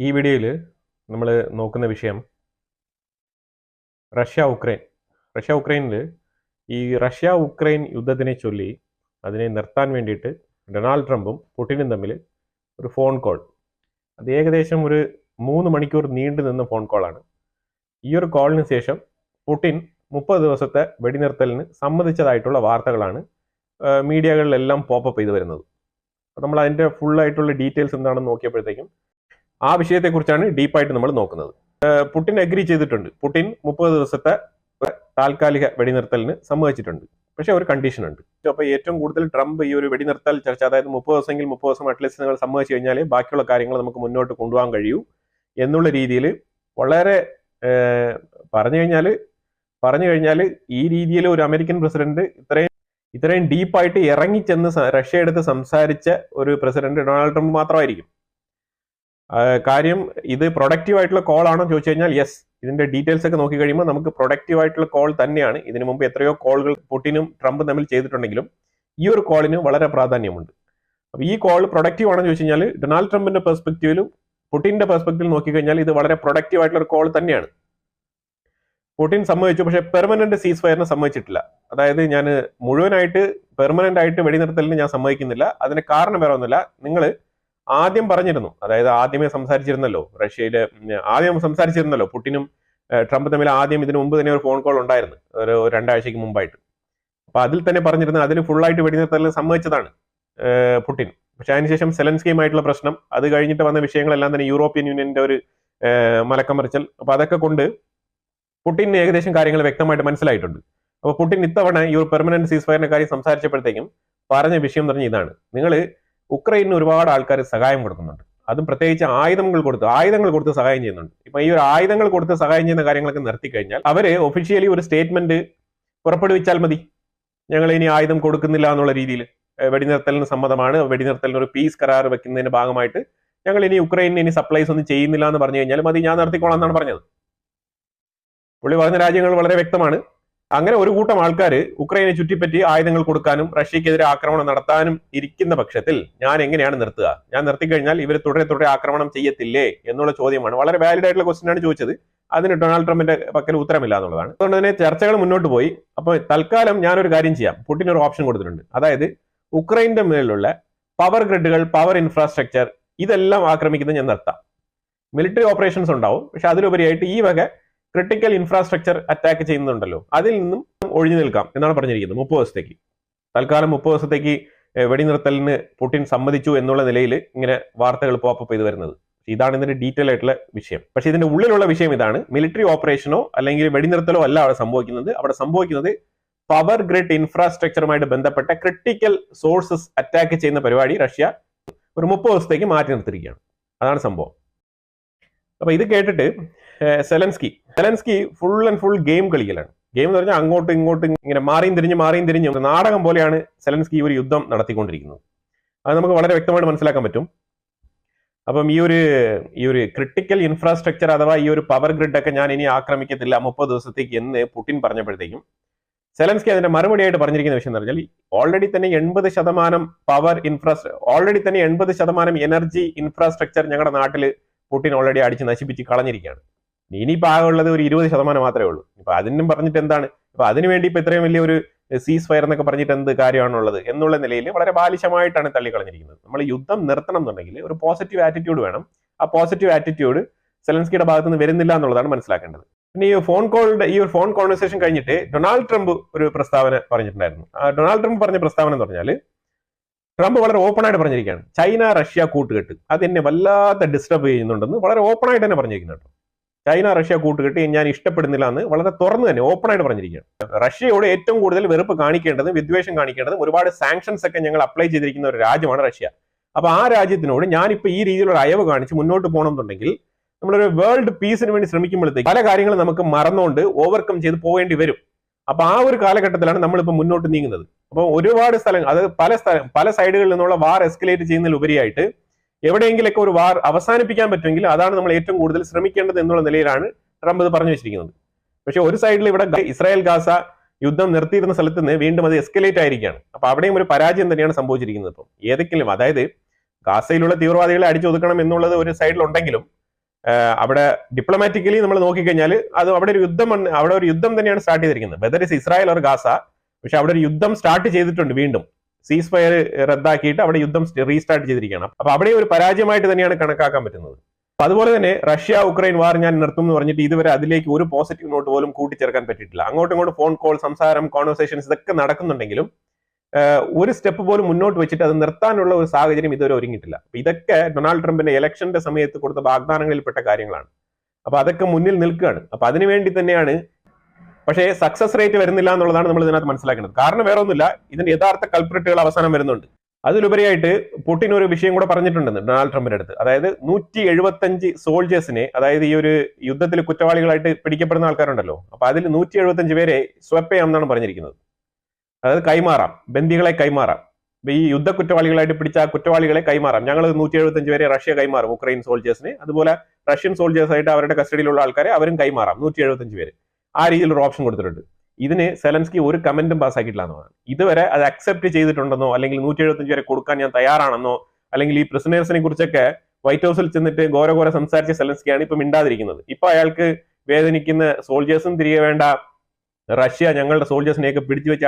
ഈ വീഡിയോയിൽ നമ്മൾ നോക്കുന്ന വിഷയം റഷ്യ ഉക്രൈനിൽ ഈ റഷ്യ ഉക്രൈൻ യുദ്ധത്തിനെ ചൊല്ലി അതിനെ നിർത്താൻ വേണ്ടിയിട്ട് ഡൊണാൾഡ് ട്രംപും പുടിനും തമ്മിൽ ഒരു ഫോൺ കോൾ. അത് ഏകദേശം ഒരു 3 മണിക്കൂർ നീണ്ടു നിന്ന ഫോൺ കോളാണ്. ഈ ഒരു കോളിന് ശേഷം പുടിൻ 30 ദിവസത്തെ വെടിനിർത്തലിന് സമ്മതിച്ചതായിട്ടുള്ള വാർത്തകളാണ് മീഡിയകളിലെല്ലാം പോപ്പപ്പ് ചെയ്ത് വരുന്നത്. നമ്മൾ അതിൻ്റെ ഫുള്ളായിട്ടുള്ള ഡീറ്റെയിൽസ് എന്താണെന്ന് നോക്കിയപ്പോഴത്തേക്കും ആ വിഷയത്തെക്കുറിച്ചാണ് ഡീപ്പായിട്ട് നമ്മൾ നോക്കുന്നത്. പുടിൻ അഗ്രി ചെയ്തിട്ടുണ്ട്. പുടിൻ 30 ദിവസത്തെ താൽക്കാലിക വെടിനിർത്തലിന് സമ്മതിച്ചിട്ടുണ്ട്. പക്ഷെ ഒരു കണ്ടീഷൻ ഉണ്ട്. അപ്പോൾ ഏറ്റവും കൂടുതൽ ട്രംപ് ഈ ഒരു വെടിനിർത്തൽ ചർച്ച, അതായത് 30 ദിവസമെങ്കിൽ 30 ദിവസം അറ്റ്ലീസ്റ്റ് നിങ്ങൾ സമ്മതിച്ചു കഴിഞ്ഞാൽ ബാക്കിയുള്ള കാര്യങ്ങൾ നമുക്ക് മുന്നോട്ട് കൊണ്ടുപോകാൻ കഴിയൂ എന്നുള്ള രീതിയിൽ വളരെ പറഞ്ഞു കഴിഞ്ഞാൽ ഈ രീതിയിൽ ഒരു അമേരിക്കൻ പ്രസിഡന്റ് ഇത്രയും ഡീപ്പായിട്ട് ഇറങ്ങിച്ചെന്ന് റഷ്യ എടുത്ത് സംസാരിച്ച ഒരു പ്രസിഡന്റ് ഡൊണാൾഡ് ട്രംപ് മാത്രമായിരിക്കും. കാര്യം ഇത് പ്രൊഡക്റ്റീവ് ആയിട്ടുള്ള കോൾ ആണോ ചോദിച്ചു കഴിഞ്ഞാൽ യെസ്. ഇതിന്റെ ഡീറ്റെയിൽസ് ഒക്കെ നോക്കി കഴിയുമ്പോൾ നമുക്ക് പ്രൊഡക്റ്റീവ് ആയിട്ടുള്ള കോൾ തന്നെയാണ്. ഇതിനു മുമ്പ് എത്രയോ കോളുകൾ പുടിനും ട്രംപും തമ്മിൽ ചെയ്തിട്ടുണ്ടെങ്കിലും ഈ ഒരു കോളിന് വളരെ പ്രാധാന്യമുണ്ട്. അപ്പോൾ ഈ കോൾ പ്രൊഡക്റ്റീവ് ആണെന്ന് ചോദിച്ചു കഴിഞ്ഞാൽ ഡൊണാൾഡ് ട്രംപിന്റെ പെർസ്പെക്റ്റീവിലും പുടിന്റെ പെർസ്പെക്റ്റീവിൽ നോക്കിക്കഴിഞ്ഞാൽ ഇത് വളരെ പ്രൊഡക്റ്റീവ് ആയിട്ടുള്ള ഒരു കോൾ തന്നെയാണ്. പുടിൻ സമ്മതിച്ചു, പക്ഷെ പെർമനന്റ് സീസ് ഫയറിന് സമ്മതിച്ചിട്ടില്ല. അതായത് ഞാൻ മുഴുവനായിട്ട് പെർമനന്റ് ആയിട്ട് വെടിനിർത്തലിന് ഞാൻ സമ്മതിക്കുന്നില്ല. അതിന് കാരണം വേറെ ഒന്നുമില്ല. നിങ്ങൾ ആദ്യം പറഞ്ഞിരുന്നു, അതായത് ആദ്യമേ സംസാരിച്ചിരുന്നല്ലോ, ആദ്യം സംസാരിച്ചിരുന്നല്ലോ പുടിനും ട്രംപ് തമ്മിൽ ആദ്യം ഇതിനു മുമ്പ് തന്നെ ഒരു ഫോൺ കോൾ ഉണ്ടായിരുന്നു, ഒരു 2 ആഴ്ചയ്ക്ക് മുമ്പായിട്ട്. അപ്പൊ അതിൽ തന്നെ പറഞ്ഞിരുന്നത് അതിൽ ഫുള്ളായിട്ട് വെടിനിർത്തലിന് സമ്മതിച്ചതാണ് പുടിൻ. പക്ഷെ അതിനുശേഷം സെലൻസ്കിയുമായിട്ടുള്ള പ്രശ്നം, അത് കഴിഞ്ഞിട്ട് വന്ന വിഷയങ്ങളെല്ലാം തന്നെ യൂറോപ്യൻ യൂണിയന്റെ ഒരു മലക്കം മറിച്ചൽ, അപ്പൊ അതൊക്കെ കൊണ്ട് പുടിന് ഏകദേശം കാര്യങ്ങൾ വ്യക്തമായിട്ട് മനസ്സിലായിട്ടുണ്ട്. അപ്പൊ പുടിൻ ഇത്തവണ ഈ ഒരു പെർമനന്റ് സീസ് ഫയറിന്റെ കാര്യം സംസാരിച്ചപ്പോഴത്തേക്കും പറഞ്ഞ വിഷയം എന്ന് പറഞ്ഞാൽ ഇതാണ്: നിങ്ങൾ ഉക്രൈനിന് ഒരുപാട് ആൾക്കാർ സഹായം കൊടുക്കുന്നുണ്ട്, അതും പ്രത്യേകിച്ച് ആയുധങ്ങൾ കൊടുത്ത് സഹായം ചെയ്യുന്നുണ്ട്. ഇപ്പൊ ഈ ഒരു ആയുധങ്ങൾ കൊടുത്ത് സഹായം ചെയ്യുന്ന കാര്യങ്ങളൊക്കെ നിർത്തി കഴിഞ്ഞാൽ അവര് ഒഫീഷ്യലി ഒരു സ്റ്റേറ്റ്മെന്റ് പുറപ്പെടുവിച്ചാൽ മതി, ഞങ്ങൾ ഇനി ആയുധം കൊടുക്കുന്നില്ല എന്നുള്ള രീതിയിൽ, വെടിനിർത്തലിന് സമ്മതമാണ്, വെടിനിർത്തലിന് ഒരു പീസ് കരാർ വെക്കുന്നതിന്റെ ഭാഗമായിട്ട് ഞങ്ങൾ ഇനി ഉക്രൈനിന് ഇനി സപ്ലൈസ് ഒന്നും ചെയ്യുന്നില്ല എന്ന് പറഞ്ഞു കഴിഞ്ഞാൽ മതി, ഞാൻ നടത്തിക്കോളാം എന്നാണ് പറഞ്ഞത്. പുള്ളി പറഞ്ഞ രാജ്യങ്ങൾ വളരെ വ്യക്തമാണ്. അങ്ങനെ ഒരു കൂട്ടം ആൾക്കാർ ഉക്രൈനെ ചുറ്റിപ്പറ്റി ആയുധങ്ങൾ കൊടുക്കാനും റഷ്യക്കെതിരെ ആക്രമണം നടത്താനും ഇരിക്കുന്ന പക്ഷത്തിൽ ഞാൻ എങ്ങനെയാണ് നിർത്തുക? ഞാൻ നിർത്തിക്കഴിഞ്ഞാൽ ഇവർ തുടരെ ആക്രമണം ചെയ്യത്തില്ലേ എന്നുള്ള ചോദ്യമാണ്. വളരെ വാലിഡ് ആയിട്ടുള്ള ക്വസ്റ്റ്യൻ ആണ് ചോദിച്ചത്. അതിന് ഡൊണാൾഡ് ട്രംപിന്റെ പക്കൽ ഉത്തരമില്ല എന്നുള്ളതാണ്. അതുകൊണ്ട് തന്നെ ചർച്ചകൾ മുന്നോട്ട് പോയി. അപ്പോൾ തൽക്കാലം ഞാനൊരു കാര്യം ചെയ്യാം, പുടിന് ഒരു ഓപ്ഷൻ കൊടുത്തിട്ടുണ്ട്. അതായത് ഉക്രൈന്റെ മേലുള്ള പവർ ഗ്രിഡുകൾ, പവർ ഇൻഫ്രാസ്ട്രക്ചർ ഇതെല്ലാം ആക്രമിക്കുന്നത് ഞാൻ നിർത്താം. മിലിറ്ററി ഓപ്പറേഷൻസ് ഉണ്ടാവും, പക്ഷെ അതിലുപരിയായിട്ട് ഈ വക ക്രിട്ടിക്കൽ ഇൻഫ്രാസ്ട്രക്ചർ അറ്റാക്ക് ചെയ്യുന്നുണ്ടല്ലോ, അതിൽ നിന്നും ഒഴിഞ്ഞു നിൽക്കാം എന്നാണ് പറഞ്ഞിരിക്കുന്നത്. 30 ദിവസത്തേക്ക്, തൽക്കാലം 30 ദിവസത്തേക്ക് വെടിനിർത്തലിന് പുടിൻ സമ്മതിച്ചു എന്നുള്ള നിലയിൽ ഇങ്ങനെ വാർത്തകൾ പോപ്പപ്പ് ചെയ്ത് വരുന്നത്. ഇതാണ് ഇതിന്റെ ഡീറ്റെയിൽ ആയിട്ടുള്ള വിഷയം. പക്ഷെ ഇതിന്റെ ഉള്ളിലുള്ള വിഷയം ഇതാണ്: മിലിറ്ററി ഓപ്പറേഷനോ അല്ലെങ്കിൽ വെടിനിർത്തലോ അല്ല അവിടെ സംഭവിക്കുന്നത് പവർ ഗ്രിഡ് ഇൻഫ്രാസ്ട്രക്ചറുമായിട്ട് ബന്ധപ്പെട്ട ക്രിട്ടിക്കൽ സോഴ്സസ് അറ്റാക്ക് ചെയ്യുന്ന പരിപാടി റഷ്യ ഒരു 30 ദിവസത്തേക്ക് മാറ്റി നിർത്തിയിരിക്കുകയാണ്. അതാണ് സംഭവം. അപ്പൊ ഇത് കേട്ടിട്ട് Zelensky full and full game കളിക്കലാണ്. ഗെയിം എന്ന് പറഞ്ഞാൽ അങ്ങോട്ടും ഇങ്ങോട്ടും ഇങ്ങനെ മാറിയും തിരിഞ്ഞും നാടകം പോലെയാണ് സെലൻസ്കി ഈ ഒരു യുദ്ധം നടത്തിക്കൊണ്ടിരിക്കുന്നത്. അത് നമുക്ക് വളരെ വ്യക്തമായിട്ട് മനസ്സിലാക്കാൻ പറ്റും. അപ്പം ഈ ഒരു ക്രിട്ടിക്കൽ ഇൻഫ്രാസ്ട്രക്ചർ അഥവാ ഈ ഒരു പവർ ഗ്രിഡ് ഒക്കെ ഞാൻ ഇനി ആക്രമിക്കത്തില്ല 30 ദിവസത്തേക്ക് എന്ന് പുടിൻ പറഞ്ഞപ്പോഴത്തേക്കും സെലൻസ്കി അതിന്റെ മറുപടിയായിട്ട് പറഞ്ഞിരിക്കുന്ന വിഷയം എന്ന് പറഞ്ഞാൽ ഓൾറെഡി തന്നെ 80% എനർജി ഇൻഫ്രാസ്ട്രക്ചർ ഞങ്ങളുടെ നാട്ടിൽ പുടിൻ ഓൾറെഡി അടിച്ച് നശിപ്പിച്ച് കളഞ്ഞിരിക്കുകയാണ്. ഇനിയിപ്പോൾ ആകെയുള്ളത് ഒരു 20% മാത്രമേ ഉള്ളൂ. ഇപ്പൊ അതിനും പറഞ്ഞിട്ട് എന്താണ്? ഇപ്പൊ അതിനുവേണ്ടി ഇപ്പൊ ഇത്രയും വലിയ ഒരു സീസ് ഫയർ എന്നൊക്കെ പറഞ്ഞിട്ട് എന്ത് കാര്യമാണുള്ളത് എന്നുള്ള നിലയിൽ വളരെ ബാലിശമായിട്ടാണ് തള്ളിക്കളഞ്ഞിരിക്കുന്നത്. നമ്മൾ യുദ്ധം നിർത്തണം എന്നുണ്ടെങ്കിൽ ഒരു പോസിറ്റീവ് ആറ്റിറ്റ്യൂഡ് വേണം. ആ പോസിറ്റീവ് ആറ്റിറ്റ്യൂഡ് സെലൻസ്കിയുടെ ഭാഗത്ത് നിന്ന് വരുന്നില്ല എന്നുള്ളതാണ് മനസ്സിലാക്കേണ്ടത്. പിന്നെ ഈ ഒരു ഫോൺ കോൺവെർസേഷൻ കഴിഞ്ഞിട്ട് ഡൊണാൾഡ് ട്രംപ് ഒരു പ്രസ്താവന പറഞ്ഞിട്ടുണ്ടായിരുന്നു. ഡൊണാൾഡ് ട്രംപ് പറഞ്ഞ പ്രസ്താവന എന്ന് പറഞ്ഞാൽ ട്രംപ് വളരെ ഓപ്പൺ ആയിട്ട് പറഞ്ഞിരിക്കുകയാണ്, ചൈന റഷ്യ കൂട്ടുകെട്ട് അത് എന്നെ വല്ലാത്ത ഡിസ്റ്റർബ് ചെയ്യുന്നുണ്ടെന്ന് വളരെ ഓപ്പൺ ആയിട്ട് തന്നെ പറഞ്ഞിരിക്കുന്നുണ്ട്. ചൈന റഷ്യ കൂട്ടുകെട്ട് ഞാൻ ഇഷ്ടപ്പെടുന്നില്ല എന്ന് വളരെ തുറന്നു തന്നെ ഓപ്പൺ ആയിട്ട് പറഞ്ഞിരിക്കുകയാണ്. റഷ്യയോട് ഏറ്റവും കൂടുതൽ വെറുപ്പ് കാണിക്കേണ്ടതും വിദ്വേഷം കാണിക്കേണ്ടതും ഒരുപാട് സാങ്ഷൻസ് ഒക്കെ ഞങ്ങൾ അപ്ലൈ ചെയ്തിരിക്കുന്ന ഒരു രാജ്യമാണ് റഷ്യ. അപ്പൊ ആ രാജ്യത്തിനോട് ഞാനിപ്പോ ഈ രീതിയിലുള്ള അയവ് കാണിച്ച് മുന്നോട്ട് പോകണമെന്നുണ്ടെങ്കിൽ നമ്മളൊരു വേൾഡ് പീസിന് വേണ്ടി ശ്രമിക്കുമ്പോഴത്തേക്ക് പല കാര്യങ്ങളും നമുക്ക് മറന്നുകൊണ്ട് ഓവർകം ചെയ്ത് പോകേണ്ടി വരും. അപ്പൊ ആ ഒരു കാലഘട്ടത്തിലാണ് നമ്മളിപ്പോ മുന്നോട്ട് നീങ്ങുന്നത്. അപ്പൊ ഒരുപാട് സ്ഥലങ്ങൾ, അത് പല സൈഡുകളിൽ നിന്നുള്ള വാർ എസ്കലേറ്റ് ചെയ്യുന്നതിലുപരിയായിട്ട് എവിടെയെങ്കിലൊക്കെ ഒരു വാർ അവസാനിപ്പിക്കാൻ പറ്റുമെങ്കിൽ അതാണ് നമ്മൾ ഏറ്റവും കൂടുതൽ ശ്രമിക്കേണ്ടത് എന്നുള്ള നിലയിലാണ് ട്രംപ് ഇത് പറഞ്ഞു വെച്ചിരിക്കുന്നത്. പക്ഷെ ഒരു സൈഡിൽ ഇവിടെ ഇസ്രായേൽ ഗാസ യുദ്ധം നിർത്തിയിരുന്ന സ്ഥലത്ത് നിന്ന് വീണ്ടും അത് എസ്കലേറ്റ് ആയിരിക്കുകയാണ്. അപ്പൊ അവിടെയും ഒരു പരാജയം തന്നെയാണ് സംഭവിച്ചിരിക്കുന്നത്. ഇപ്പം ഏതെങ്കിലും, അതായത് ഗാസയിലുള്ള തീവ്രവാദികളെ അടിച്ചൊതുക്കണം എന്നുള്ളത് ഒരു സൈഡിലുണ്ടെങ്കിലും അവിടെ ഡിപ്ലോമാറ്റിക്കലി നമ്മൾ നോക്കിക്കഴിഞ്ഞാൽ അത് അവിടെ ഒരു യുദ്ധം തന്നെയാണ് സ്റ്റാർട്ട് ചെയ്തിരിക്കുന്നത്, whether is Israel or Gaza. പക്ഷെ അവിടെ ഒരു യുദ്ധം സ്റ്റാർട്ട് ചെയ്തിട്ടുണ്ട്, വീണ്ടും സീസ് ഫയർ റദ്ദാക്കിയിട്ട് അവിടെ യുദ്ധം റീസ്റ്റാർട്ട് ചെയ്തിരിക്കുകയാണ്. അപ്പൊ അവിടെ ഒരു പരാജയമായിട്ട് തന്നെയാണ് കണക്കാക്കാൻ പറ്റുന്നത്. അതുപോലെ തന്നെ റഷ്യ ഉക്രൈൻ വാർ ഞാൻ നിർത്തും എന്ന് പറഞ്ഞിട്ട് ഇതുവരെ അതിലേക്ക് ഒരു പോസിറ്റീവ് നോട്ട് പോലും കൂട്ടിച്ചേർക്കാൻ പറ്റിയിട്ടില്ല. അങ്ങോട്ടും ഇങ്ങോട്ടും ഫോൺ കോൾ, സംസാരം, കോൺവെർസേഷൻസ് ഇതൊക്കെ നടക്കുന്നുണ്ടെങ്കിലും ഒരു സ്റ്റെപ്പ് പോലും മുന്നോട്ട് വെച്ചിട്ട് അത് നിർത്താനുള്ള ഒരു സാഹചര്യം ഇതുവരെ ഒരുങ്ങിയിട്ടില്ല. അപ്പൊ ഇതൊക്കെ ഡൊണാൾഡ് ട്രംപിന്റെ ഇലക്ഷന്റെ സമയത്ത് കൊടുത്ത വാഗ്ദാനങ്ങളിൽപ്പെട്ട കാര്യങ്ങളാണ്. അപ്പൊ അതൊക്കെ മുന്നിൽ നിൽക്കുകയാണ്. അപ്പൊ അതിനുവേണ്ടി തന്നെയാണ്. പക്ഷേ സക്സസ് റേറ്റ് വരുന്നില്ല എന്നുള്ളതാണ് നമ്മൾ ഇതിനകത്ത് മനസ്സിലാക്കുന്നത്. കാരണം വേറെ ഒന്നുമില്ല, ഇതിന്റെ യഥാർത്ഥ കൾപ്രിറ്റുകൾ അവസാനം വരുന്നുണ്ട്. അതിലുപരിയായിട്ട് പുടിൻ ഒരു വിഷയം കൂടെ പറഞ്ഞിട്ടുണ്ടെന്ന് ഡൊണാൾഡ് ട്രംപിന്റെ അടുത്ത്. അതായത് 175 സോൾജേഴ്സിനെ, അതായത് ഈ ഒരു യുദ്ധത്തിൽ കുറ്റവാളികളായിട്ട് പിടിക്കപ്പെടുന്ന ആൾക്കാരുണ്ടല്ലോ, അപ്പൊ അതിൽ 175 പേരെ സ്വപ്പ് ചെയ്യാമെന്നാണ് പറഞ്ഞിരിക്കുന്നത്. അതായത് കൈമാറാം, ബന്ദികളെ കൈമാറാം. ഈ യുദ്ധ കുറ്റവാളികളായിട്ട് പിടിച്ച കുറ്റവാളികളെ കൈമാറാം. ഞങ്ങൾ 175 പേരെ റഷ്യ കൈമാറും, ഉക്രൈൻ സോൾജേഴ്സിനെ. അതുപോലെ റഷ്യൻ സോൾജേഴ്സ് ആയിട്ട് അവരുടെ കസ്റ്റഡിയിലുള്ള ആൾക്കാരെ അവരും കൈമാറാം, 175 പേര്. ആ രീതിയിലൊരു ഓപ്ഷൻ കൊടുത്തിട്ടുണ്ട്. ഇതിന് സെലൻസ്കി ഒരു കമന്റും പാസ്സാക്കിയിട്ടില്ല എന്നതാണ്. ഇതുവരെ അത് അക്സെപ്റ്റ് ചെയ്തിട്ടുണ്ടെന്നോ അല്ലെങ്കിൽ 175 പേരെ കൊടുക്കാൻ ഞാൻ തയ്യാറാണെന്നോ അല്ലെങ്കിൽ ഈ പ്രിസണേഴ്സിനെ കുറിച്ചൊക്കെ വൈറ്റ് ഹൗസിൽ ചെന്നിട്ട് ഘോര സംസാരിച്ച സെലൻസ്കിയാണ് ഇപ്പൊ മിണ്ടാതിരിക്കുന്നത്. ഇപ്പൊ അയാൾക്ക് വേദനിക്കുന്ന സോൾജേഴ്സും തിരികെ വേണ്ട, റഷ്യ ഞങ്ങളുടെ സോൾജേഴ്സിനെയൊക്കെ പിടിച്ചു വെച്ച്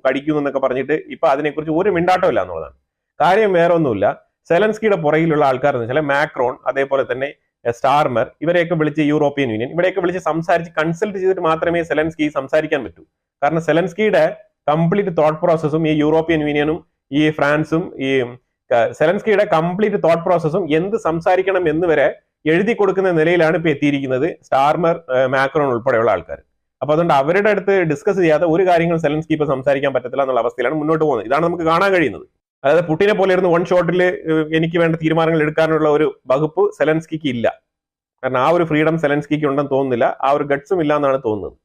കടിക്കുന്നു എന്നൊക്കെ പറഞ്ഞിട്ട് ഇപ്പൊ അതിനെക്കുറിച്ച് ഒരു മിണ്ടാട്ടമില്ല എന്നുള്ളതാണ്. കാര്യം വേറെ ഒന്നുമില്ല, സെലൻസ്കിയുടെ പുറകിലുള്ള ആൾക്കാർ എന്ന് വെച്ചാൽ മാക്രോൺ, അതേപോലെ തന്നെ സ്റ്റാർമർ, ഇവരെയൊക്കെ വിളിച്ച് യൂറോപ്യൻ യൂണിയൻ, ഇവരെയൊക്കെ വിളിച്ച് സംസാരിച്ച് കൺസൾട്ട് ചെയ്തിട്ട് മാത്രമേ സെലൻസ്കി സംസാരിക്കാൻ പറ്റൂ. കാരണം സെലൻസ്കിയുടെ കംപ്ലീറ്റ് തോട്ട് പ്രോസസ്സും ഈ യൂറോപ്യൻ യൂണിയനും ഈ ഫ്രാൻസും ഈ സെലൻസ്കിയുടെ കംപ്ലീറ്റ് തോട്ട് പ്രോസസ്സും എന്ത് സംസാരിക്കണം എന്ന് വരെ എഴുതി കൊടുക്കുന്ന നിലയിലാണ് ഇപ്പൊ എത്തിയിരിക്കുന്നത് സ്റ്റാർമർ, മാക്രോൺ ഉൾപ്പെടെയുള്ള ആൾക്കാർ. അപ്പൊ അതുകൊണ്ട് അവരുടെ അടുത്ത് ഡിസ്കസ് ചെയ്യാതെ ഒരു കാര്യങ്ങളും സെലൻസ്കി ഇപ്പൊ സംസാരിക്കാൻ പറ്റത്തില്ല എന്നുള്ള അവസ്ഥയിലാണ് മുന്നോട്ട് പോകുന്നത്. ഇതാണ് നമുക്ക് കാണാൻ കഴിയുന്നത്. അതായത് പുടിനെ പോലെ ഇരുന്ന് വൺ ഷോട്ടിൽ എനിക്ക് വേണ്ട തീരുമാനങ്ങൾ എടുക്കാനുള്ള ഒരു വകുപ്പ് സെലൻസ്കിക്ക് ഇല്ല. കാരണം ആ ഒരു ഫ്രീഡം സെലൻസ്കിക്ക് ഉണ്ടെന്ന് തോന്നുന്നില്ല, ആ ഒരു ഗട്ട്സും ഇല്ല എന്നാണ് തോന്നുന്നത്.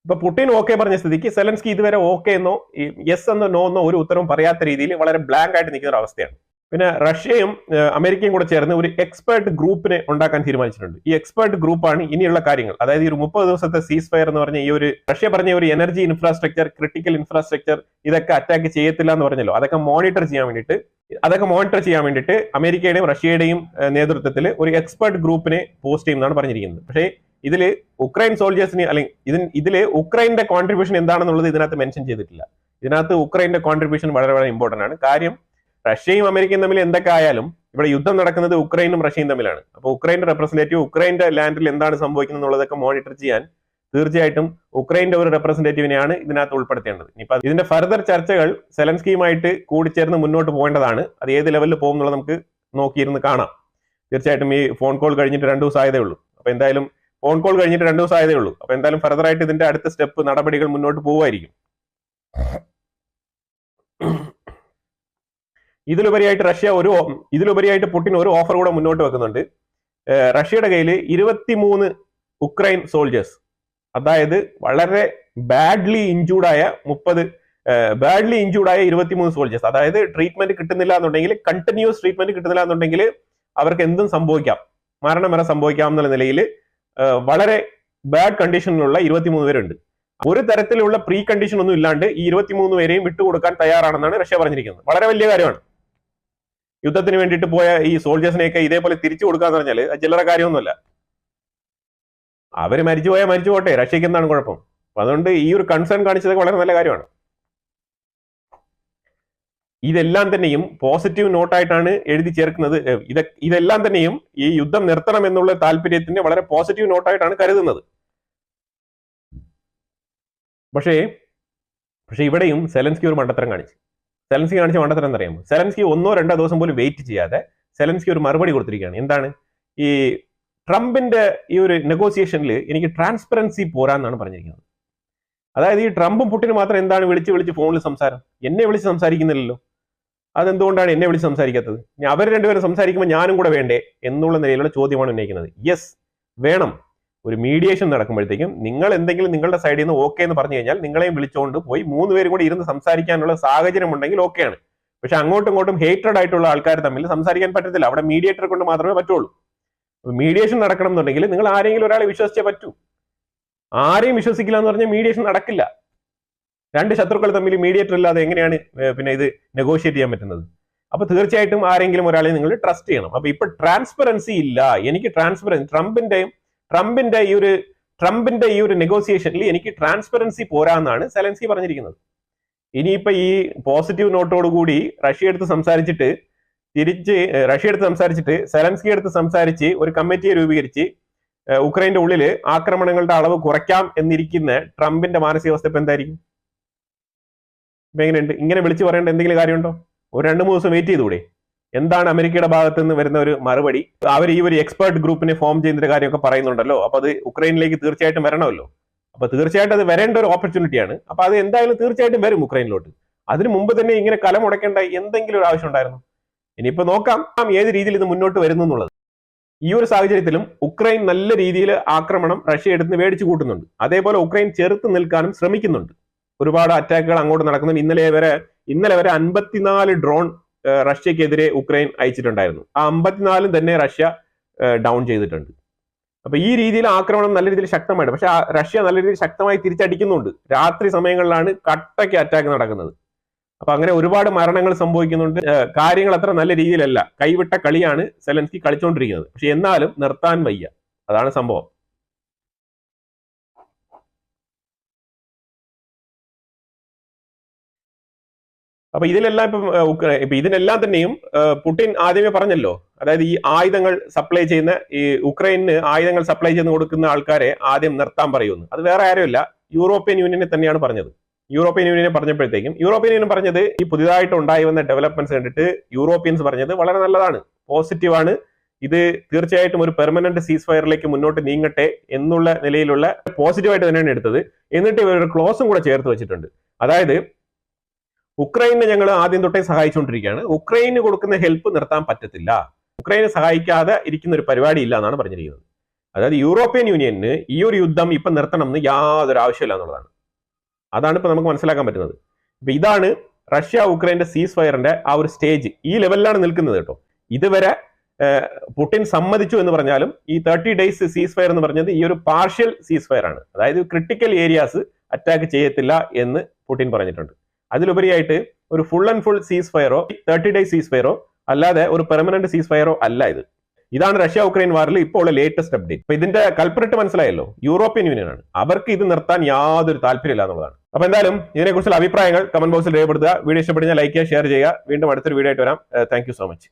ഇപ്പൊ പുടിൻ ഓക്കെ പറഞ്ഞ സ്ഥിതിക്ക് സെലൻസ്കി ഇതുവരെ ഓക്കെ എന്നോ യെസ് എന്നോ നോ എന്നോ ഒരു ഉത്തരവും പറയാത്ത രീതിയിൽ വളരെ ബ്ലാങ്ക് ആയിട്ട് നിൽക്കുന്ന ഒരു അവസ്ഥയാണ്. പിന്നെ റഷ്യയും അമേരിക്കയും കൂടെ ചേർന്ന് ഒരു എക്സ്പേർട്ട് ഗ്രൂപ്പിനെ ഉണ്ടാക്കാൻ തീരുമാനിച്ചിട്ടുണ്ട്. ഈ എക്സ്പേർട്ട് ഗ്രൂപ്പാണ് ഇനിയുള്ള കാര്യങ്ങൾ, അതായത് ഈ ഒരു 30 ദിവസത്തെ സീസ് ഫയർ എന്ന് പറഞ്ഞ ഈ ഒരു റഷ്യ പറഞ്ഞ ഒരു എനർജി ഇൻഫ്രാസ്ട്രക്ചർ, ക്രിട്ടിക്കൽ ഇൻഫ്രാസ്ട്രക്ചർ ഇതൊക്കെ അറ്റാക്ക് ചെയ്യത്തില്ല എന്ന് പറഞ്ഞല്ലോ, അതൊക്കെ മോണിറ്റർ ചെയ്യാൻ വേണ്ടിയിട്ട് അമേരിക്കയുടെയും റഷ്യയുടെയും നേതൃത്വത്തിൽ ഒരു എക്സ്പേർട്ട് ഗ്രൂപ്പിനെ പോസ്റ്റ് ചെയ്യുമെന്നാണ് പറഞ്ഞിരിക്കുന്നത്. പക്ഷേ ഇതില് ഉക്രൈൻ സോൾജേഴ്സിന് അല്ലെങ്കിൽ ഇതില് ഉക്രൈന്റെ കോൺട്രിബ്യൂഷൻ എന്താണെന്നുള്ളത് ഇതിനകത്ത് മെൻഷൻ ചെയ്തിട്ടില്ല. ഇതിനകത്ത് ഉക്രൈന്റെ കോൺട്രിബ്യൂഷൻ വളരെ ഇമ്പോർട്ടന്റ് ആണ്. കാര്യം റഷ്യയും അമേരിക്കയും തമ്മിൽ എന്തൊക്കെ ആയാലും ഇവിടെ യുദ്ധം നടക്കുന്നത് ഉക്രൈനും റഷ്യയും തമ്മിലാണ്. അപ്പോൾ ഉക്രൈന്റെ റെപ്രസെന്റേറ്റീവ് ഉക്രൈന്റെ ലാൻഡിൽ എന്താണ് സംഭവിക്കുന്നത് എന്നുള്ളതൊക്കെ മോണിറ്റർ ചെയ്യാൻ തീർച്ചയായിട്ടും ഉക്രൈന്റെ ഒരു റെപ്രസെന്റേറ്റീവിനെയാണ് ഇതിനകത്ത് ഉൾപ്പെടുത്തേണ്ടത്. ഇപ്പൊ ഇതിന്റെ ഫർദർ ചർച്ചകൾ സെലൻസ്കിയുമായിട്ട് കൂടിച്ചേർന്ന് മുന്നോട്ട് പോകേണ്ടതാണ്. അത് ഏത് ലെവലിൽ പോകും എന്നുള്ളത് നമുക്ക് നോക്കിയിരുന്ന് കാണാം. തീർച്ചയായിട്ടും ഈ ഫോൺ കോൾ കഴിഞ്ഞിട്ട് 2 ദിവസം ആയതേ ഉള്ളൂ. അപ്പൊ എന്തായാലും ഫർദർ ആയിട്ട് ഇതിന്റെ അടുത്ത സ്റ്റെപ്പ് നടപടികൾ മുന്നോട്ട് പോവുമായിരിക്കും. ഇതിലുപരിയായിട്ട് പുടിൻ ഒരു ഓഫർ കൂടെ മുന്നോട്ട് വെക്കുന്നുണ്ട്. റഷ്യയുടെ കയ്യിൽ 23 ഉക്രൈൻ സോൾജേഴ്സ്, അതായത് വളരെ ബാഡ്ലി ഇഞ്ചൂർഡായ 23 സോൾജേഴ്സ്, അതായത് ട്രീറ്റ്മെന്റ് കിട്ടുന്നില്ല എന്നുണ്ടെങ്കിൽ, കണ്ടിന്യൂസ് ട്രീറ്റ്മെന്റ് കിട്ടുന്നില്ല എന്നുണ്ടെങ്കിൽ അവർക്ക് എന്തും സംഭവിക്കാം, മരണം വരെ സംഭവിക്കാം എന്നുള്ള നിലയിൽ വളരെ ബാഡ് കണ്ടീഷനിലുള്ള 23 പേരുണ്ട്. ഒരു തരത്തിലുള്ള പ്രീ കണ്ടീഷൻ ഒന്നും ഇല്ലാണ്ട് ഈ 23 പേരെയും വിട്ടുകൊടുക്കാൻ തയ്യാറാണെന്നാണ് റഷ്യ പറഞ്ഞിരിക്കുന്നത്. വളരെ വലിയ കാര്യമാണ്. യുദ്ധത്തിന് വേണ്ടിയിട്ട് പോയ ഈ സോൾജേഴ്സിനെയൊക്കെ ഇതേപോലെ തിരിച്ചു കൊടുക്കാന്ന് പറഞ്ഞാൽ ചില്ലറ കാര്യമൊന്നുമല്ല. അവര് മരിച്ചു പോട്ടെ, റഷ്യക്ക് എന്താണ് കുഴപ്പം? അപ്പൊ അതുകൊണ്ട് ഈ ഒരു കൺസേൺ കാണിച്ചതൊക്കെ വളരെ നല്ല കാര്യമാണ്. ഇതെല്ലാം തന്നെയും പോസിറ്റീവ് നോട്ടായിട്ടാണ് എഴുതി ചേർക്കുന്നത്. ഇതെല്ലാം തന്നെയും ഈ യുദ്ധം നിർത്തണം എന്നുള്ള താല്പര്യത്തിന്റെ വളരെ പോസിറ്റീവ് നോട്ടായിട്ടാണ് കരുതുന്നത്. പക്ഷേ ഇവിടെയും സെലൻസ്കി ഒരു മണ്ടത്തരം കാണിച്ചു. കാണിച്ച മണ്ടത്തരം എന്നറിയാമോ? സെലൻസ്കി 1-2 ദിവസം പോലും വെയിറ്റ് ചെയ്യാതെ സെലൻസ്കി ഒരു മറുപടി കൊടുത്തിരിക്കുകയാണ്. എന്താണ്? ഈ ട്രംപിന്റെ ഈ ഒരു നെഗോസിയേഷനിൽ എനിക്ക് ട്രാൻസ്പെറൻസി പോരാന്നാണ് പറഞ്ഞിരിക്കുന്നത്. അതായത് ഈ ട്രംപും പുടിനും മാത്രം എന്താണ് വിളിച്ച് ഫോണിൽ സംസാരം? എന്നെ വിളിച്ച് സംസാരിക്കുന്നില്ലല്ലോ. അതെന്തുകൊണ്ടാണ് എന്നെ വിളിച്ച് സംസാരിക്കാത്തത്? അവർ രണ്ടുപേരും സംസാരിക്കുമ്പോൾ ഞാനും കൂടെ വേണ്ടേ എന്നുള്ള നിലയിലുള്ള ചോദ്യമാണ് ഉന്നയിക്കുന്നത്. യെസ്, വേണം. ഒരു മീഡിയേഷൻ നടക്കുമ്പോഴത്തേക്കും നിങ്ങൾ എന്തെങ്കിലും നിങ്ങളുടെ സൈഡിൽ നിന്ന് ഓക്കെ എന്ന് പറഞ്ഞു കഴിഞ്ഞാൽ നിങ്ങളെയും വിളിച്ചുകൊണ്ട് പോയി 3 പേരും കൂടി ഇരുന്ന് സംസാരിക്കാനുള്ള സാഹചര്യം ഉണ്ടെങ്കിൽ ഓക്കെയാണ്. പക്ഷെ അങ്ങോട്ടും ഇങ്ങോട്ടും ഹേറ്റഡ് ആയിട്ടുള്ള ആൾക്കാർ തമ്മിൽ സംസാരിക്കാൻ പറ്റത്തില്ല. അവിടെ മീഡിയേറ്റർ കൊണ്ട് മാത്രമേ പറ്റുള്ളൂ. മീഡിയേഷൻ നടക്കണം എന്നുണ്ടെങ്കിൽ നിങ്ങൾ ആരെങ്കിലും ഒരാളെ വിശ്വസിച്ചേ പറ്റൂ. ആരെയും വിശ്വസിക്കില്ല എന്ന് പറഞ്ഞാൽ മീഡിയേഷൻ നടക്കില്ല. 2 ശത്രുക്കൾ തമ്മിൽ മീഡിയേറ്റർ ഇല്ലാതെ എങ്ങനെയാണ് പിന്നെ ഇത് നെഗോഷിയേറ്റ് ചെയ്യാൻ പറ്റുന്നത്? അപ്പൊ തീർച്ചയായിട്ടും ആരെങ്കിലും ഒരാളെ നിങ്ങൾ ട്രസ്റ്റ് ചെയ്യണം. അപ്പൊ ഇപ്പൊ ട്രാൻസ്പെറൻസി ഇല്ല, എനിക്ക് ട്രംപിന്റെ ഈ ഒരു നെഗോസിയേഷനിൽ എനിക്ക് ട്രാൻസ്പെറൻസി പോരാന്നാണ് സെലൻസ്കി പറഞ്ഞിരിക്കുന്നത്. ഇനിയിപ്പോ ഈ പോസിറ്റീവ് നോട്ടോടുകൂടി റഷ്യ എടുത്ത് സംസാരിച്ചിട്ട് സെലൻസ്കി എടുത്ത് സംസാരിച്ച് ഒരു കമ്മിറ്റിയെ രൂപീകരിച്ച് ഉക്രൈന്റെ ഉള്ളിൽ ആക്രമണങ്ങളുടെ അളവ് കുറയ്ക്കാം എന്നിരിക്കുന്ന ട്രംപിന്റെ മാനസികാവസ്ഥ ഇപ്പൊ എന്തായിരിക്കും? ഇപ്പൊ എങ്ങനെയുണ്ട്? ഇങ്ങനെ വിളിച്ചു പറയേണ്ട എന്തെങ്കിലും കാര്യമുണ്ടോ? ഒരു 2-3 ദിവസം വെയിറ്റ് ചെയ്തുകൂടെ? എന്താണ് അമേരിക്കയുടെ ഭാഗത്ത് നിന്ന് വരുന്ന ഒരു മറുപടി? അവർ ഈ ഒരു എക്സ്പേർട്ട് ഗ്രൂപ്പിനെ ഫോം ചെയ്യുന്ന കാര്യമൊക്കെ പറയുന്നുണ്ടല്ലോ. അപ്പൊ അത് ഉക്രൈനിലേക്ക് തീർച്ചയായിട്ടും വരണമല്ലോ. അപ്പൊ തീർച്ചയായിട്ടും അത് വരേണ്ട ഒരു ഓപ്പർച്യൂണിറ്റിയാണ്. അപ്പൊ അത് എന്തായാലും തീർച്ചയായിട്ടും വരും ഉക്രൈനിലോട്ട്. അതിന് മുമ്പ് തന്നെ ഇങ്ങനെ കലമുടക്കേണ്ട എന്തെങ്കിലും ഒരു ആവശ്യം ഉണ്ടായിരുന്നു? ഇനിയിപ്പോ നോക്കാം ഏത് രീതിയിൽ ഇത് മുന്നോട്ട് വരുന്നു എന്നുള്ളത്. ഈ ഒരു സാഹചര്യത്തിലും ഉക്രൈൻ നല്ല രീതിയിൽ ആക്രമണം റഷ്യ എടുത്ത് മേടിച്ചു കൂട്ടുന്നുണ്ട്. അതേപോലെ ഉക്രൈൻ ചെറുത്ത് നിൽക്കാനും ശ്രമിക്കുന്നുണ്ട്. ഒരുപാട് അറ്റാക്കുകൾ അങ്ങോട്ട് നടക്കുന്നുണ്ട്. ഇന്നലെ വരെ 54 ഡ്രോൺ റഷ്യക്കെതിരെ ഉക്രൈൻ അയച്ചിട്ടുണ്ടായിരുന്നു. ആ 54 തന്നെ റഷ്യ ഡൗൺ ചെയ്തിട്ടുണ്ട്. അപ്പൊ ഈ രീതിയിൽ ആക്രമണം നല്ല രീതിയിൽ ശക്തമായിട്ട്, പക്ഷെ റഷ്യ നല്ല രീതിയിൽ ശക്തമായി തിരിച്ചടിക്കുന്നുണ്ട്. രാത്രി സമയങ്ങളിലാണ് കട്ടയ്ക്ക് അറ്റാക്ക് നടക്കുന്നത്. അപ്പൊ അങ്ങനെ ഒരുപാട് മരണങ്ങൾ സംഭവിക്കുന്നുണ്ട്. കാര്യങ്ങൾ അത്ര നല്ല രീതിയിലല്ല. കൈവിട്ട കളിയാണ് സെലൻസ്കി കളിച്ചുകൊണ്ടിരിക്കുന്നത്. പക്ഷെ എന്നാലും നിർത്താൻ വയ്യ. അതാണ് സംഭവം. അപ്പൊ ഇതിനെല്ലാം തന്നെയും പുടിൻ ആദ്യമേ പറഞ്ഞല്ലോ, അതായത് ഈ ആയുധങ്ങൾ സപ്ലൈ ചെയ്യുന്ന ഈ ഉക്രൈന് ആയുധങ്ങൾ സപ്ലൈ ചെയ്ത് കൊടുക്കുന്ന ആൾക്കാരെ ആദ്യം നിർത്താൻ പറയുമെന്ന്. അത് വേറെ ആരുമല്ല, യൂറോപ്യൻ യൂണിയനെ തന്നെയാണ് പറഞ്ഞത്. യൂറോപ്യൻ യൂണിയനെ പറഞ്ഞപ്പോഴത്തേക്കും യൂറോപ്യൻ യൂണിയൻ പറഞ്ഞത് ഈ പുതിയതായിട്ട് ഉണ്ടായി വന്ന ഡെവലപ്മെന്റ്സ് കണ്ടിട്ട് യൂറോപ്യൻസ് പറഞ്ഞത് വളരെ നല്ലതാണ്, പോസിറ്റീവാണ്, ഇത് തീർച്ചയായിട്ടും ഒരു പെർമനന്റ് സീസ് ഫയറിലേക്ക് മുന്നോട്ട് നീങ്ങട്ടെ എന്നുള്ള നിലയിലുള്ള പോസിറ്റീവായിട്ട് തന്നെയാണ് എടുത്തത്. എന്നിട്ട് ഇവർ ഒരു ക്ലോസും കൂടെ ചേർത്ത് വെച്ചിട്ടുണ്ട്. അതായത് ഉക്രൈനെ ഞങ്ങൾ ആദ്യം തൊട്ടേ സഹായിച്ചുകൊണ്ടിരിക്കുകയാണ്, ഉക്രൈന് കൊടുക്കുന്ന ഹെൽപ്പ് നിർത്താൻ പറ്റത്തില്ല, ഉക്രൈനെ സഹായിക്കാതെ ഇരിക്കുന്ന ഒരു പരിപാടി ഇല്ല എന്നാണ് പറഞ്ഞിരിക്കുന്നത്. അതായത് യൂറോപ്യൻ യൂണിയന് ഈ ഒരു യുദ്ധം ഇപ്പൊ നിർത്തണം എന്ന് യാതൊരു ആവശ്യമില്ല എന്നുള്ളതാണ്. അതാണ് ഇപ്പൊ നമുക്ക് മനസ്സിലാക്കാൻ പറ്റുന്നത്. ഇപ്പൊ ഇതാണ് റഷ്യ ഉക്രൈന്റെ സീസ് ഫയറിന്റെ ആ ഒരു സ്റ്റേജ്. ഈ ലെവലിലാണ് നിൽക്കുന്നത് കേട്ടോ. ഇതുവരെ പുടിൻ സമ്മതിച്ചു എന്ന് പറഞ്ഞാലും ഈ 30 ഡേയ്സ് സീസ് ഫയർ എന്ന് പറഞ്ഞത് ഈ ഒരു പാർഷ്യൽ സീസ് ഫയർ ആണ്. അതായത് ക്രിട്ടിക്കൽ ഏരിയാസ് അറ്റാക്ക് ചെയ്യത്തില്ല എന്ന് പുടിൻ പറഞ്ഞിട്ടുണ്ട്. അതിലുപരിയായിട്ട് ഒരു ഫുൾ ആൻഡ് ഫുൾ സീസ് ഫയറോ 30 ഡേയ്സ് സീസ് ഫയറോ അല്ലാതെ ഒരു പെർമനന്റ് സീസ് ഫയറോ അല്ല ഇത്. ഇതാണ് റഷ്യ ഉക്രൈൻ വാറിൽ ഇപ്പോൾ ഉള്ള ലേറ്റസ്റ്റ് അപ്ഡേറ്റ്. അപ്പൊ ഇതിന്റെ കൾപ്രിറ്റ് മനസ്സിലായല്ലോ, യൂറോപ്യൻ യൂണിയൻ ആണ്. അവർക്ക് ഇത് നിർത്താൻ യാതൊരു താല്പര്യമില്ല എന്നുള്ളതാണ്. അപ്പൊ എന്തായാലും ഇതിനെക്കുറിച്ചുള്ള അഭിപ്രായങ്ങൾ കമന്റ് ബോക്സിൽ രേഖപ്പെടുത്തുക. വീഡിയോ ഇഷ്ടപ്പെടുന്ന ലൈക്ക് ചെയ്യുക, ഷെയർ ചെയ്യുക. വീണ്ടും അടുത്തൊരു വീഡിയോ ആയിട്ട് വരാം. Thank you so much.